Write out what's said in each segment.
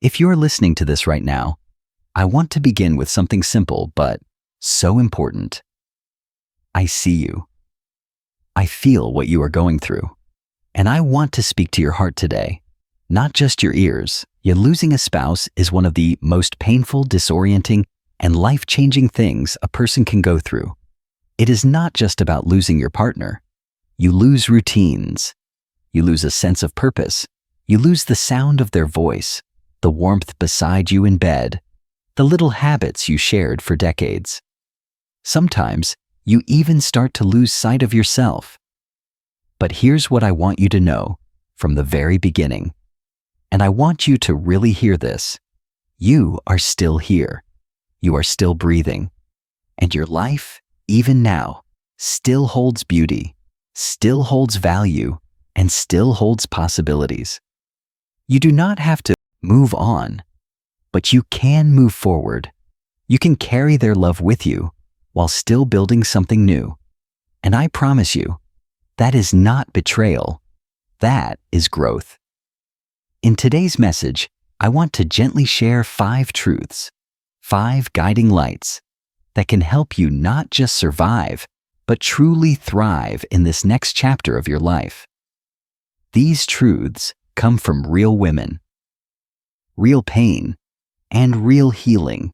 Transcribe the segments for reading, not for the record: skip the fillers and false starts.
If you're listening to this right now, I want to begin with something simple but so important. I see you. I feel what you are going through. And I want to speak to your heart today, not just your ears. Yet losing a spouse is one of the most painful, disorienting, and life-changing things a person can go through. It is not just about losing your partner. You lose routines. You lose a sense of purpose. You lose the sound of their voice, the warmth beside you in bed, the little habits you shared for decades. Sometimes, you even start to lose sight of yourself. But here's what I want you to know from the very beginning. And I want you to really hear this. You are still here. You are still breathing. And your life, even now, still holds beauty, still holds value, and still holds possibilities. You do not have to move on, but you can move forward. You can carry their love with you while still building something new. And I promise you, that is not betrayal. That is growth. In today's message, I want to gently share 5 truths, 5 guiding lights that can help you not just survive, but truly thrive in this next chapter of your life. These truths come from real women, real pain, and real healing.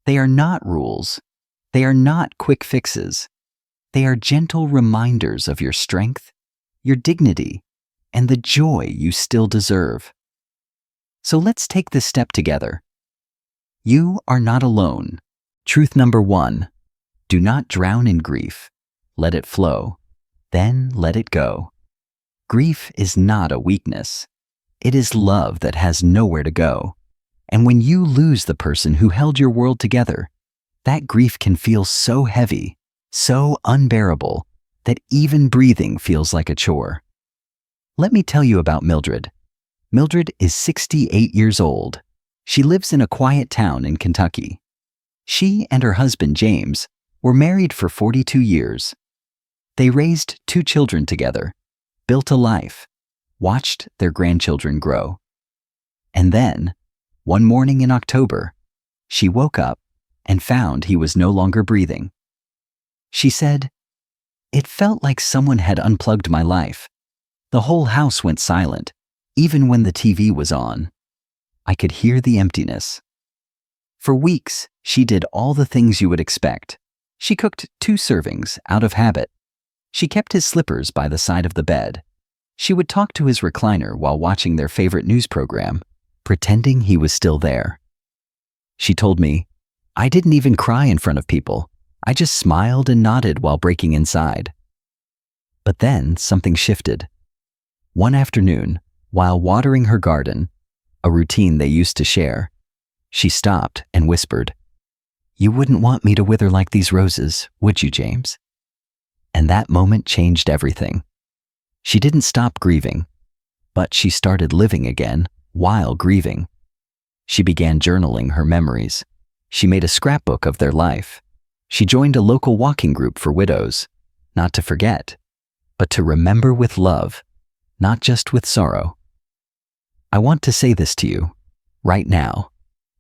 They are not rules. They are not quick fixes. They are gentle reminders of your strength, your dignity, and the joy you still deserve. So let's take this step together. You are not alone. Truth number 1, do not drown in grief. Let it flow, then let it go. Grief is not a weakness. It is love that has nowhere to go. And when you lose the person who held your world together, that grief can feel so heavy, so unbearable, that even breathing feels like a chore. Let me tell you about Mildred. Mildred is 68 years old. She lives in a quiet town in Kentucky. She and her husband, James, were married for 42 years. They raised 2 children together, built a life, watched their grandchildren grow. And then, one morning in October, she woke up and found he was no longer breathing. She said, "It felt like someone had unplugged my life. The whole house went silent, even when the TV was on. I could hear the emptiness." For weeks, she did all the things you would expect. She cooked 2 servings out of habit. She kept his slippers by the side of the bed. She would talk to his recliner while watching their favorite news program, pretending he was still there. She told me, "I didn't even cry in front of people. I just smiled and nodded while breaking inside." But then something shifted. One afternoon, while watering her garden, a routine they used to share, she stopped and whispered, "You wouldn't want me to wither like these roses, would you, James?" And that moment changed everything. She didn't stop grieving, but she started living again while grieving. She began journaling her memories. She made a scrapbook of their life. She joined a local walking group for widows, not to forget, but to remember with love, not just with sorrow. I want to say this to you, right now.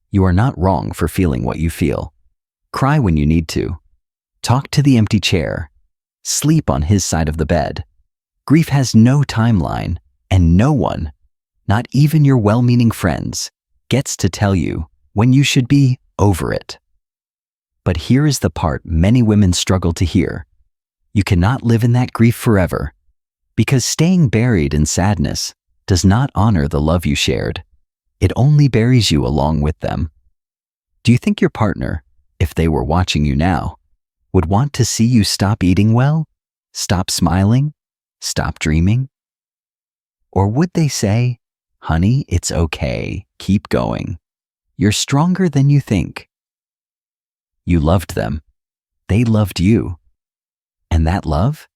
You are not wrong for feeling what you feel. Cry when you need to. Talk to the empty chair. Sleep on his side of the bed. Grief has no timeline, and no one, not even your well-meaning friends, gets to tell you when you should be over it. But here is the part many women struggle to hear. You cannot live in that grief forever, because staying buried in sadness does not honor the love you shared. It only buries you along with them. Do you think your partner, if they were watching you now, would want to see you stop eating well, stop smiling, stop dreaming? Or would they say, "Honey, it's okay, keep going. You're stronger than you think"? You loved them. They loved you. And that love?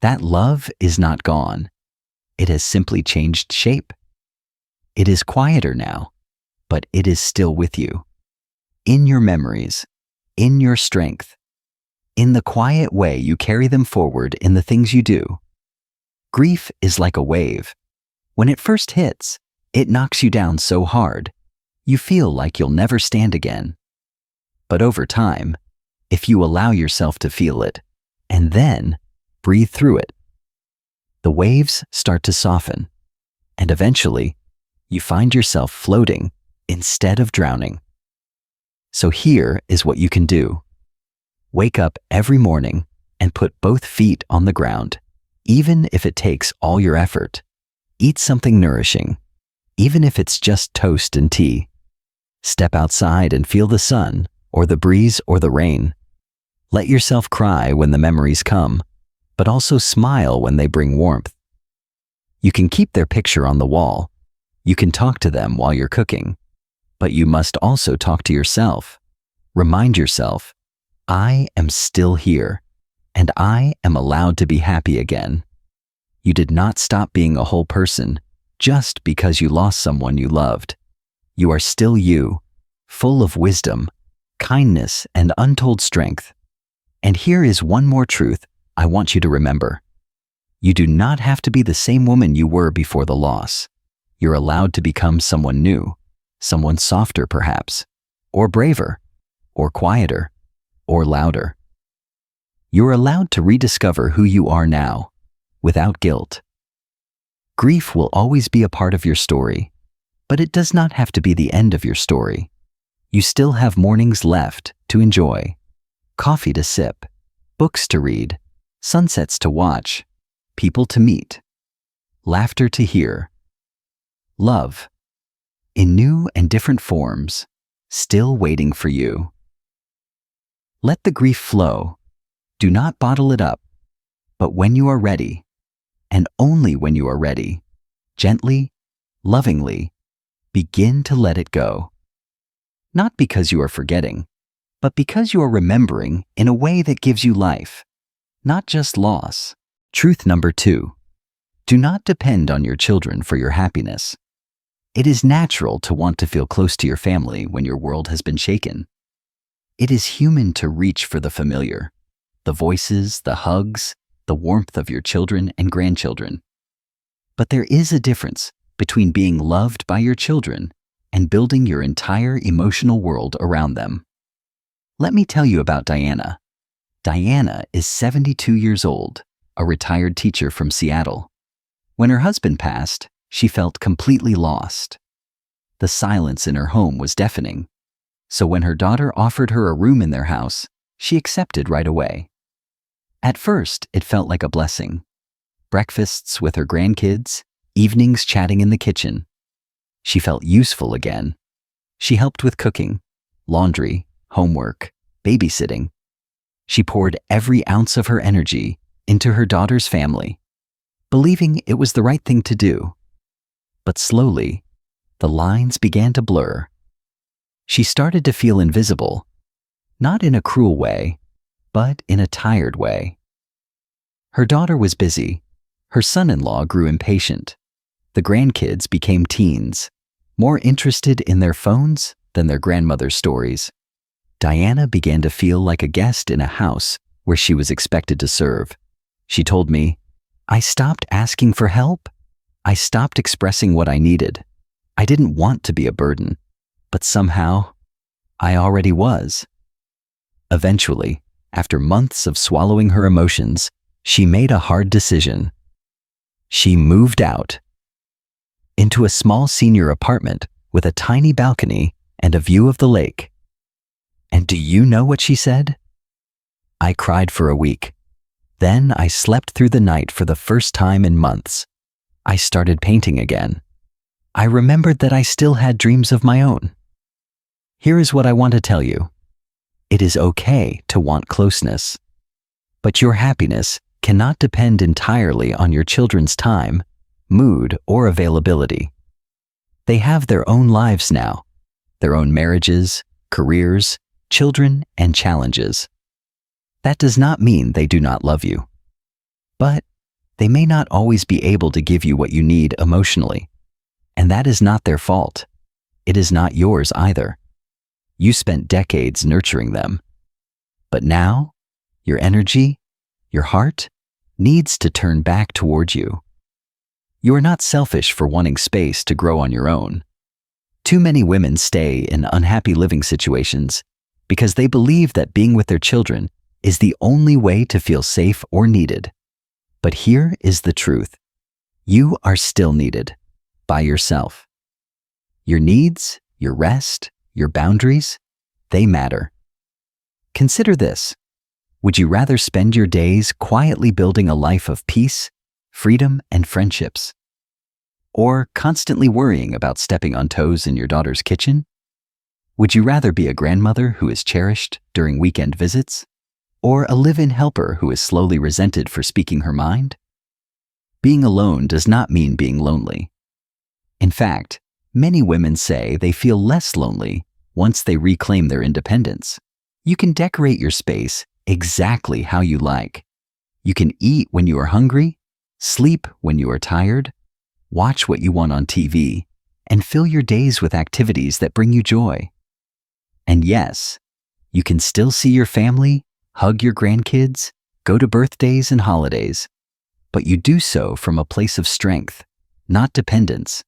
That love is not gone. It has simply changed shape. It is quieter now, but it is still with you. In your memories, in your strength, in the quiet way you carry them forward in the things you do. Grief is like a wave. When it first hits, It knocks you down so hard, you feel like you'll never stand again. But over time, if you allow yourself to feel it, and then breathe through it, the waves start to soften, and eventually, you find yourself floating instead of drowning. So here is what you can do. Wake up every morning and put both feet on the ground, even if it takes all your effort. Eat something nourishing, even if it's just toast and tea. Step outside and feel the sun, or the breeze, or the rain. Let yourself cry when the memories come, but also smile when they bring warmth. You can keep their picture on the wall. You can talk to them while you're cooking. But you must also talk to yourself. Remind yourself, I am still here, and I am allowed to be happy again. You did not stop being a whole person just because you lost someone you loved. You are still you, full of wisdom, kindness, and untold strength. And here is one more truth I want you to remember. You do not have to be the same woman you were before the loss. You're allowed to become someone new, someone softer perhaps, or braver, or quieter, or louder. You're allowed to rediscover who you are now, without guilt. Grief will always be a part of your story, but it does not have to be the end of your story. You still have mornings left to enjoy, coffee to sip, books to read, sunsets to watch, people to meet, laughter to hear, love, in new and different forms, still waiting for you. Let the grief flow. Do not bottle it up, but when you are ready, and only when you are ready, gently, lovingly, begin to let it go. Not because you are forgetting, but because you are remembering in a way that gives you life, not just loss. Truth number 2. Do not depend on your children for your happiness. It is natural to want to feel close to your family when your world has been shaken. It is human to reach for the familiar, the voices, the hugs, the warmth of your children and grandchildren. But there is a difference between being loved by your children and building your entire emotional world around them. Let me tell you about Diana. Diana is 72 years old, a retired teacher from Seattle. When her husband passed, she felt completely lost. The silence in her home was deafening. So when her daughter offered her a room in their house, she accepted right away. At first, it felt like a blessing. Breakfasts with her grandkids, evenings chatting in the kitchen. She felt useful again. She helped with cooking, laundry, homework, babysitting. She poured every ounce of her energy into her daughter's family, believing it was the right thing to do. But slowly, the lines began to blur. She started to feel invisible, not in a cruel way, but in a tired way. Her daughter was busy. Her son-in-law grew impatient. The grandkids became teens, more interested in their phones than their grandmother's stories. Diana began to feel like a guest in a house where she was expected to serve. She told me, I stopped asking for help. I stopped expressing what I needed. I didn't want to be a burden, but somehow, I already was. Eventually, after months of swallowing her emotions, she made a hard decision. She moved out into a small senior apartment with a tiny balcony and a view of the lake. And do you know what she said? I cried for a week. Then I slept through the night for the first time in months. I started painting again. I remembered that I still had dreams of my own. Here is what I want to tell you. It is okay to want closeness, but your happiness cannot depend entirely on your children's time, mood, or availability. They have their own lives now, their own marriages, careers, children, and challenges. That does not mean they do not love you, but they may not always be able to give you what you need emotionally, and that is not their fault. It is not yours either. You spent decades nurturing them, but now your energy, your heart, needs to turn back toward you. You are not selfish for wanting space to grow on your own. Too many women stay in unhappy living situations because they believe that being with their children is the only way to feel safe or needed. But here is the truth. You are still needed by yourself. Your needs, your rest, your boundaries, they matter. Consider this. Would you rather spend your days quietly building a life of peace, freedom, and friendships? Or constantly worrying about stepping on toes in your daughter's kitchen? Would you rather be a grandmother who is cherished during weekend visits? Or a live-in helper who is slowly resented for speaking her mind? Being alone does not mean being lonely. In fact, many women say they feel less lonely once they reclaim their independence. You can decorate your space exactly how you like. You can eat when you are hungry, sleep when you are tired, watch what you want on TV, and fill your days with activities that bring you joy. And yes, you can still see your family, hug your grandkids, go to birthdays and holidays, but you do so from a place of strength, not dependence.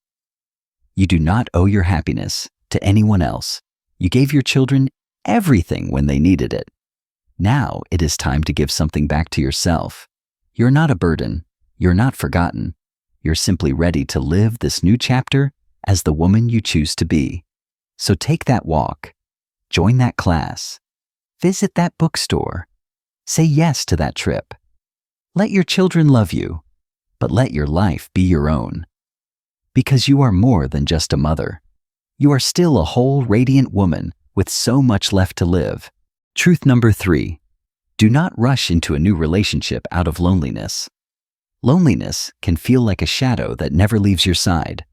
You do not owe your happiness to anyone else. You gave your children everything when they needed it. Now it is time to give something back to yourself. You're not a burden. You're not forgotten. You're simply ready to live this new chapter as the woman you choose to be. So take that walk, join that class, visit that bookstore, say yes to that trip. Let your children love you, but let your life be your own. Because you are more than just a mother. You are still a whole, radiant woman with so much left to live. Truth number 3, do not rush into a new relationship out of loneliness. Loneliness can feel like a shadow that never leaves your side.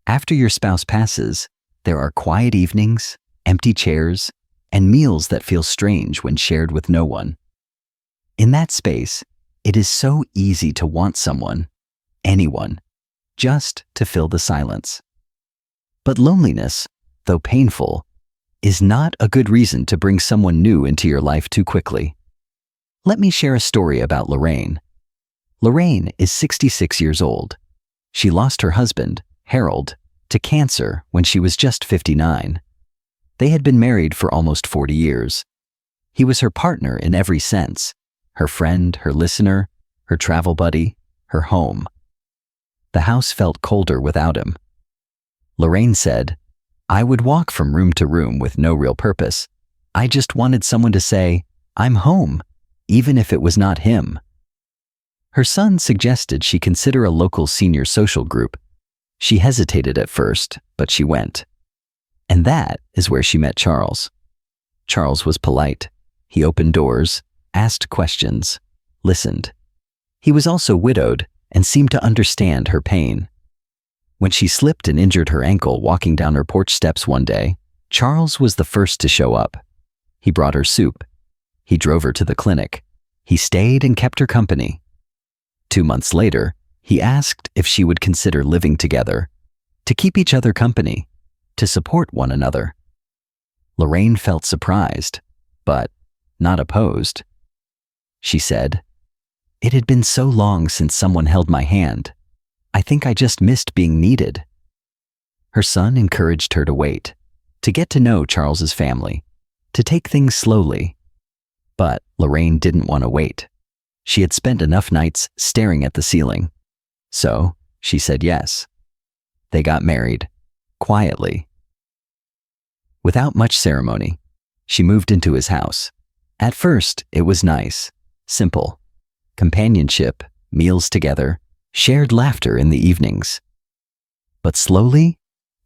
After your spouse passes, there are quiet evenings, empty chairs, and meals that feel strange when shared with no one. In that space, it is so easy to want someone, anyone, just to fill the silence. But loneliness, though painful, is not a good reason to bring someone new into your life too quickly. Let me share a story about Lorraine. Lorraine is 66 years old. She lost her husband, Harold, to cancer when she was just 59. They had been married for almost 40 years. He was her partner in every sense, her friend, her listener, her travel buddy, her home. The house felt colder without him. Lorraine said, "I would walk from room to room with no real purpose. I just wanted someone to say, 'I'm home,' even if it was not him." Her son suggested she consider a local senior social group. She hesitated at first, but she went. And that is where she met Charles. Charles was polite. He opened doors, asked questions, listened. He was also widowed and seemed to understand her pain. When she slipped and injured her ankle walking down her porch steps one day, Charles was the first to show up. He brought her soup. He drove her to the clinic. He stayed and kept her company. 2 months later, he asked if she would consider living together, to keep each other company, to support one another. Lorraine felt surprised, but not opposed. She said, "It had been so long since someone held my hand. I think I just missed being needed." Her son encouraged her to wait, to get to know Charles's family, to take things slowly. But Lorraine didn't want to wait. She had spent enough nights staring at the ceiling. So she said yes. They got married, quietly. Without much ceremony, she moved into his house. At first, it was nice, simple. Companionship, meals together, shared laughter in the evenings. But slowly,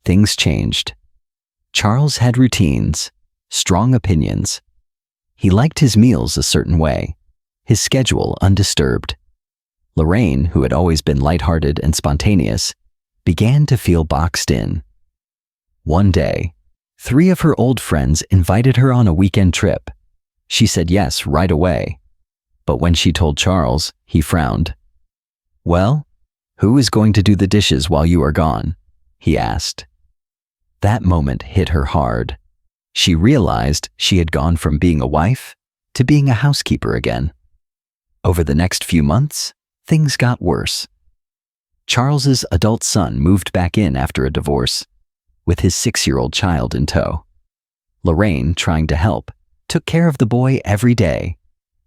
things changed. Charles had routines, strong opinions. He liked his meals a certain way, his schedule undisturbed. Lorraine, who had always been lighthearted and spontaneous, began to feel boxed in. One day, 3 of her old friends invited her on a weekend trip. She said yes right away. But when she told Charles, he frowned. "Well, who is going to do the dishes while you are gone?" he asked. That moment hit her hard. She realized she had gone from being a wife to being a housekeeper again. Over the next few months, things got worse. Charles's adult son moved back in after a divorce, with his 6-year-old child in tow. Lorraine, trying to help, took care of the boy every day,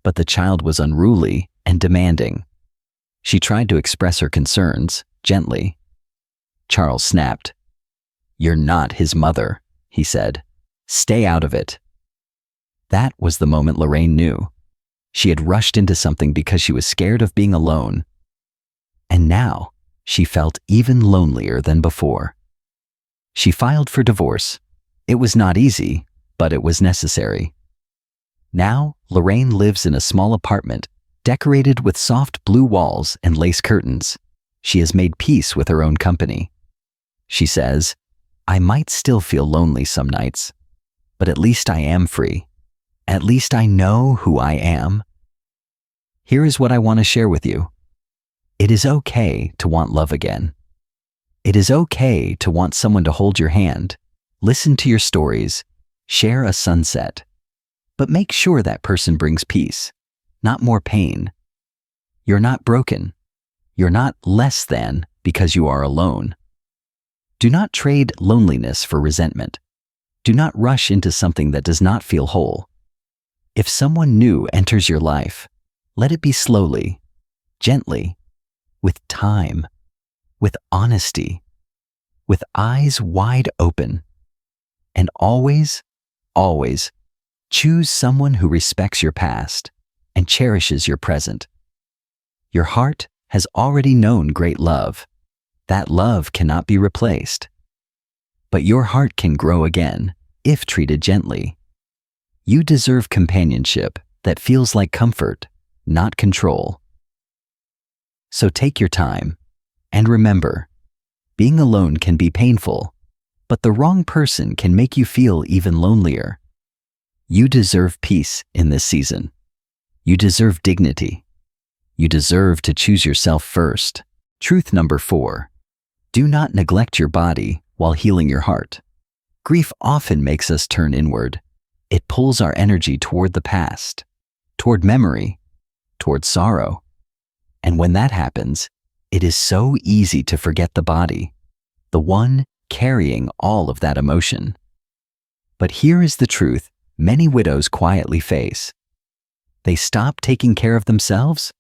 but the child was unruly and demanding. She tried to express her concerns gently. Charles snapped. "You're not his mother," he said. "Stay out of it." That was the moment Lorraine knew. She had rushed into something because she was scared of being alone. And now she felt even lonelier than before. She filed for divorce. It was not easy, but it was necessary. Now, Lorraine lives in a small apartment, decorated with soft blue walls and lace curtains. She has made peace with her own company. She says, "I might still feel lonely some nights, but at least I am free. At least I know who I am." Here is what I want to share with you. It is okay to want love again. It is okay to want someone to hold your hand, listen to your stories, share a sunset. But make sure that person brings peace, not more pain. You're not broken. You're not less than because you are alone. Do not trade loneliness for resentment. Do not rush into something that does not feel whole. If someone new enters your life, let it be slowly, gently, with time, with honesty, with eyes wide open. And always, always, choose someone who respects your past and cherishes your present. Your heart has already known great love. That love cannot be replaced. But your heart can grow again if treated gently. You deserve companionship that feels like comfort, not control. So take your time, and remember, being alone can be painful, but the wrong person can make you feel even lonelier. You deserve peace in this season. You deserve dignity. You deserve to choose yourself first. Truth number 4. Do not neglect your body while healing your heart. Grief often makes us turn inward. It pulls our energy toward the past, toward memory, toward sorrow. And when that happens, it is so easy to forget the body, the one carrying all of that emotion. But here is the truth many widows quietly face. They stop taking care of themselves,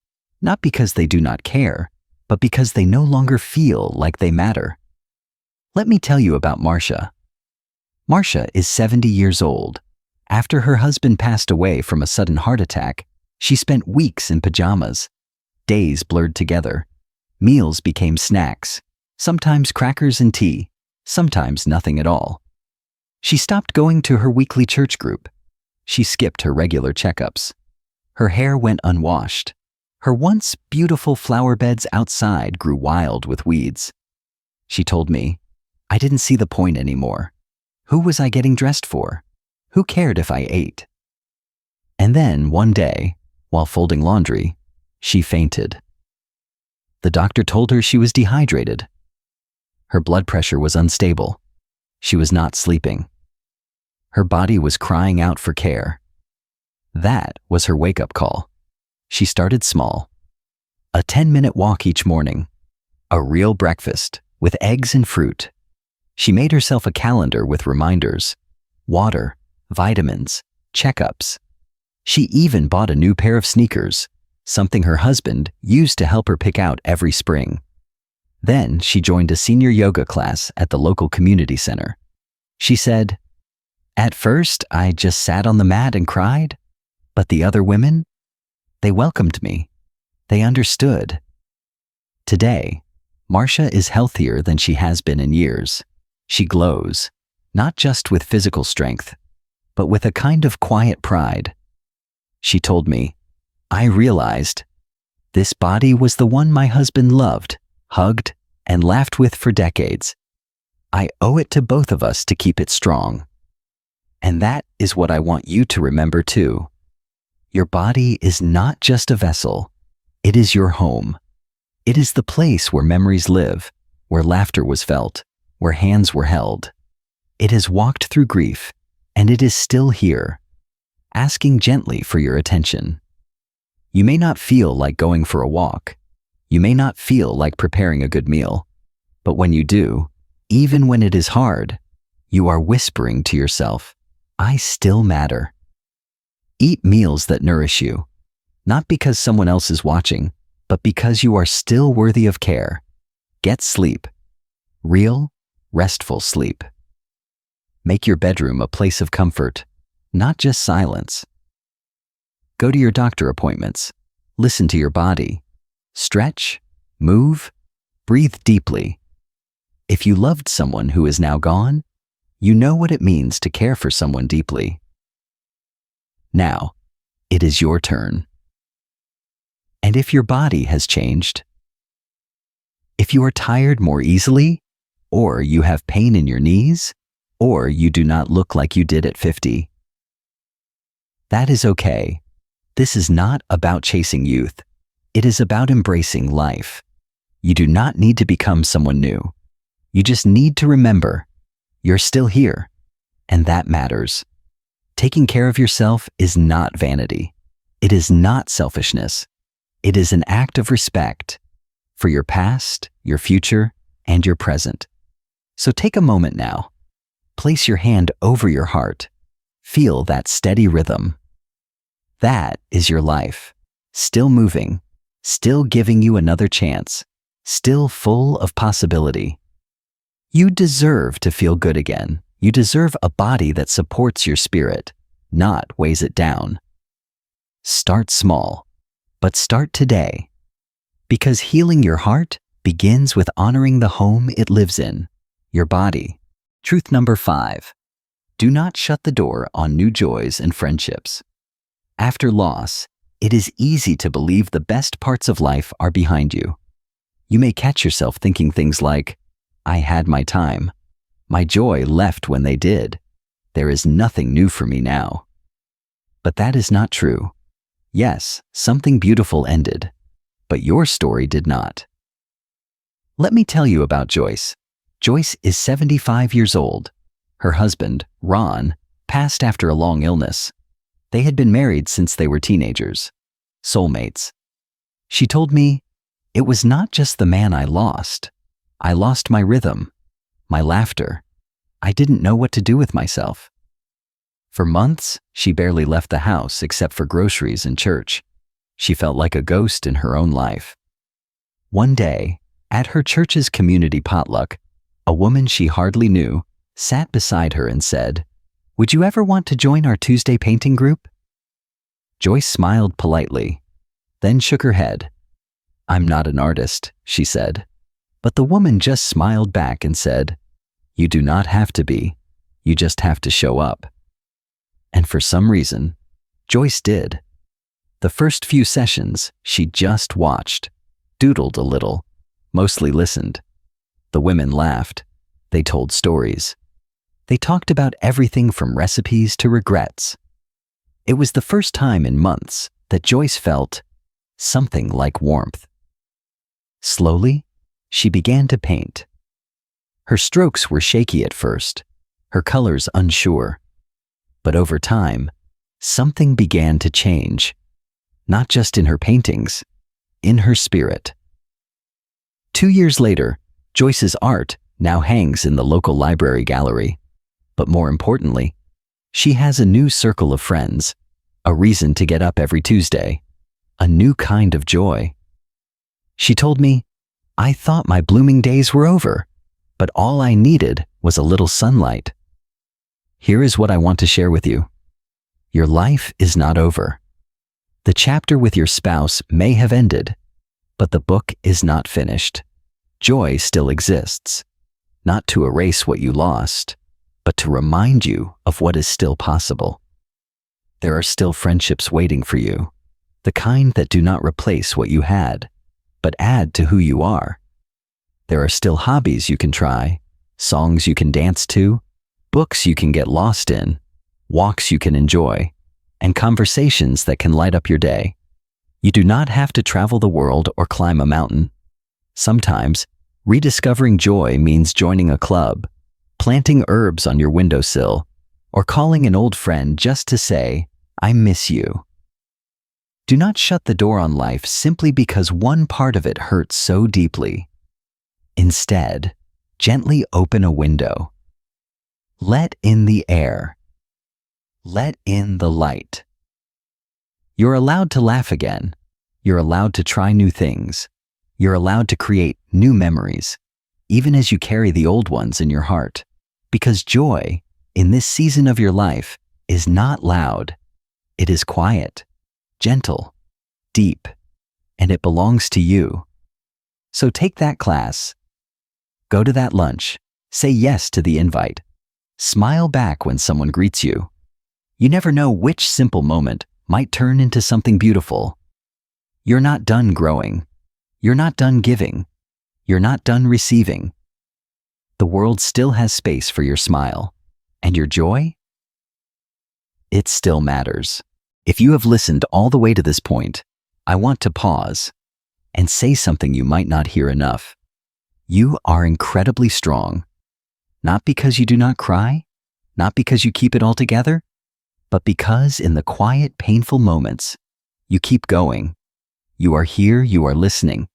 not because they do not care, but because they no longer feel like they matter. Let me tell you about Marcia. Marcia is 70 years old. After her husband passed away from a sudden heart attack, she spent weeks in pajamas. Days blurred together. Meals became snacks, sometimes crackers and tea, sometimes nothing at all. She stopped going to her weekly church group. She skipped her regular checkups. Her hair went unwashed. Her once beautiful flower beds outside grew wild with weeds. She told me, "I didn't see the point anymore. Who was I getting dressed for? Who cared if I ate?" And then one day, while folding laundry, she fainted. The doctor told her she was dehydrated. Her blood pressure was unstable. She was not sleeping. Her body was crying out for care. That was her wake-up call. She started small. A 10-minute walk each morning. A real breakfast with eggs and fruit. She made herself a calendar with reminders, water, vitamins, checkups. She even bought a new pair of sneakers, something her husband used to help her pick out every spring. Then she joined a senior yoga class at the local community center. She said, "At first, I just sat on the mat and cried, but the other women, they welcomed me. They understood." Today, Marcia is healthier than she has been in years. She glows, not just with physical strength, but with a kind of quiet pride. She told me, "I realized this body was the one my husband loved, hugged, and laughed with for decades. I owe it to both of us to keep it strong." And that is what I want you to remember too. Your body is not just a vessel. It is your home. It is the place where memories live, where laughter was felt, where hands were held. It has walked through grief, and it is still here, asking gently for your attention. You may not feel like going for a walk. You may not feel like preparing a good meal, but when you do, even when it is hard, you are whispering to yourself, I still matter. Eat meals that nourish you, not because someone else is watching, but because you are still worthy of care. Get sleep. Real, restful sleep. Make your bedroom a place of comfort, not just silence. Go to your doctor appointments. Listen to your body. Stretch, move, breathe deeply. If you loved someone who is now gone, you know what it means to care for someone deeply. Now, it is your turn. And if your body has changed, if you are tired more easily, or you have pain in your knees, or you do not look like you did at 50, that is okay. This is not about chasing youth. It is about embracing life. You do not need to become someone new. You just need to remember, you're still here, and that matters. Taking care of yourself is not vanity. It is not selfishness. It is an act of respect for your past, your future, and your present. So take a moment now. Place your hand over your heart. Feel that steady rhythm. That is your life, still moving, still giving you another chance, still full of possibility. You deserve to feel good again. You deserve a body that supports your spirit, not weighs it down. Start small, but start today. Because healing your heart begins with honoring the home it lives in, your body. Truth number 5. Do not shut the door on new joys and friendships. After loss, it is easy to believe the best parts of life are behind you. You may catch yourself thinking things like, I had my time. My joy left when they did. There is nothing new for me now. But that is not true. Yes, something beautiful ended, but your story did not. Let me tell you about Joyce. Joyce is 75 years old. Her husband, Ron, passed after a long illness. They had been married since they were teenagers, soulmates. She told me, it was not just the man I lost. I lost my rhythm, my laughter. I didn't know what to do with myself. For months, she barely left the house except for groceries and church. She felt like a ghost in her own life. One day, at her church's community potluck, a woman she hardly knew sat beside her and said, Would you ever want to join our Tuesday painting group? Joyce smiled politely, then shook her head. I'm not an artist, she said. But the woman just smiled back and said, You do not have to be. You just have to show up. And for some reason, Joyce did. The first few sessions, she just watched, doodled a little, mostly listened. The women laughed. They told stories. They talked about everything from recipes to regrets. It was the first time in months that Joyce felt something like warmth. Slowly, she began to paint. Her strokes were shaky at first, her colors unsure. But over time, something began to change, not just in her paintings, in her spirit. 2 years later, Joyce's art now hangs in the local library gallery. But more importantly, she has a new circle of friends, a reason to get up every Tuesday, a new kind of joy. She told me, I thought my blooming days were over, but all I needed was a little sunlight. Here is what I want to share with you. Your life is not over. The chapter with your spouse may have ended, but the book is not finished. Joy still exists, not to erase what you lost, but to remind you of what is still possible. There are still friendships waiting for you, the kind that do not replace what you had, but add to who you are. There are still hobbies you can try, songs you can dance to, books you can get lost in, walks you can enjoy, and conversations that can light up your day. You do not have to travel the world or climb a mountain. Sometimes, rediscovering joy means joining a club, planting herbs on your windowsill, or calling an old friend just to say, I miss you. Do not shut the door on life simply because one part of it hurts so deeply. Instead, gently open a window. Let in the air. Let in the light. You're allowed to laugh again. You're allowed to try new things. You're allowed to create new memories, even as you carry the old ones in your heart. Because joy, in this season of your life, is not loud. It is quiet, gentle, deep, and it belongs to you. So take that class. Go to that lunch. Say yes to the invite. Smile back when someone greets you. You never know which simple moment might turn into something beautiful. You're not done growing. You're not done giving. You're not done receiving. The world still has space for your smile. And your joy? It still matters. If you have listened all the way to this point, I want to pause and say something you might not hear enough. You are incredibly strong. Not because you do not cry, not because you keep it all together, but because in the quiet, painful moments, you keep going. You are here, you are listening.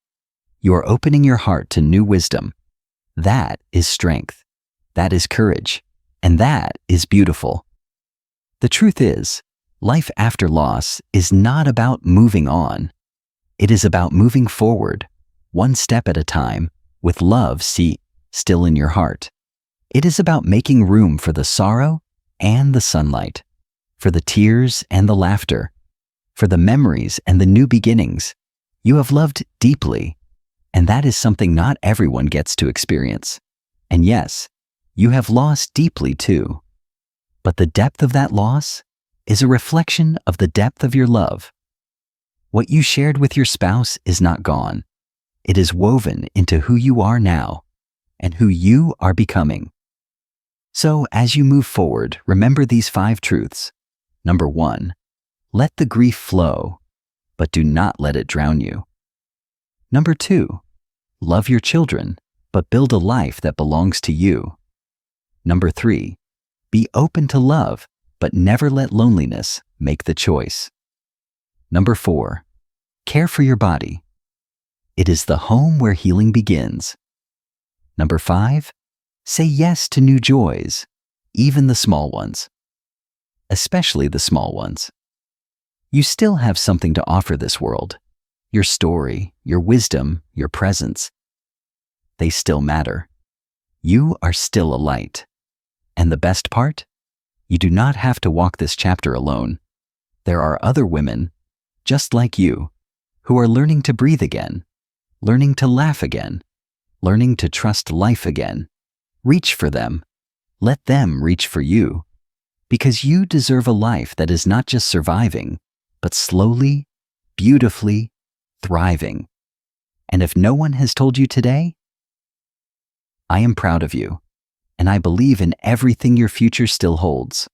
You are opening your heart to new wisdom. That is strength. That is courage. And that is beautiful. The truth is, life after loss is not about moving on. It is about moving forward, one step at a time, with love still in your heart. It is about making room for the sorrow and the sunlight, for the tears and the laughter, for the memories and the new beginnings. You have loved deeply, and that is something not everyone gets to experience. And yes, you have lost deeply too. But the depth of that loss is a reflection of the depth of your love. What you shared with your spouse is not gone. It is woven into who you are now and who you are becoming. So as you move forward, remember these 5 truths. Number 1, let the grief flow, but do not let it drown you. Number 2, love your children, but build a life that belongs to you. Number 3, be open to love, but never let loneliness make the choice. Number 4, care for your body. It is the home where healing begins. Number 5, say yes to new joys, even the small ones. Especially the small ones. You still have something to offer this world. Your story, your wisdom, your presence. They still matter. You are still a light. And the best part? You do not have to walk this chapter alone. There are other women, just like you, who are learning to breathe again, learning to laugh again, learning to trust life again. Reach for them. Let them reach for you. Because you deserve a life that is not just surviving, but slowly, beautifully, thriving. And if no one has told you today, I am proud of you, and I believe in everything your future still holds.